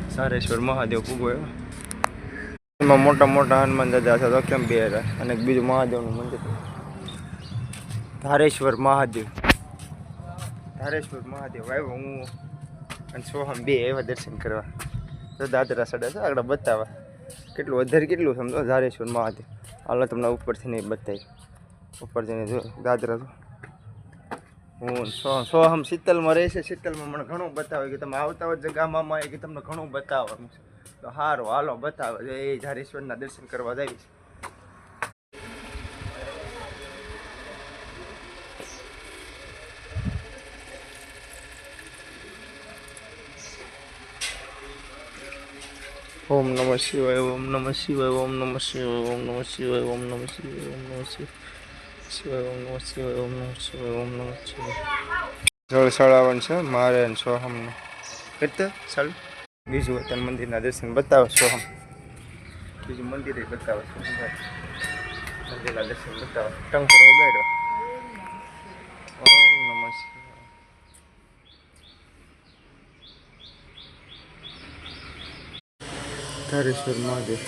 સારેશ્વર મહાદેવ પૂગો એવો એમાં મોટા મોટા હનુમાન દાદા હતા તો કેમ બે હતા અને બીજું મહાદેવનું મંદિર ધારેશ્વર મહાદેવ આવ્યો હું અને સોહમ બે એવા દર્શન કરવા તો દાદરા સડા છે આગળ બતાવવા કેટલું વધારે કેટલું સમજો ધારેશ્વર મહાદેવ હાલો તમને ઉપરથી નહીં બતાવી ઉપર જઈને જો દાદરા તો હું સોહમ શીતલમાં રહેશે શીતલમાં મને ઘણું બતાવે કે તમે આવતા હોય ગામમાં કે તમને ઘણું બતાવવાનું છે તો સારું હાલો બતાવે એ ધારેશ્વરના દર્શન કરવા જઈશ ओम नमः शिवाय ओम नमः शिवाय ओम नमः शिवाय ओम नमः शिवाय ओम नमः शिवाय ओम नमः शिवाय ओम नमः शिवाय ओम नमः शिवाय ओम नमः शिवाय जल सड़ावन છે મારે અને સોહમને કરતા ચાલ બીજું વતન મંદિરના દર્શન બતાવો સોહમ બીજું મંદિર બતાવો મંદિરના દર્શન બતાવો ટંકર વગાડ્યો ઓમ નમઃ શિવાય ધારેશ્વર મહાદેવ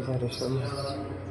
ધારેશ્વર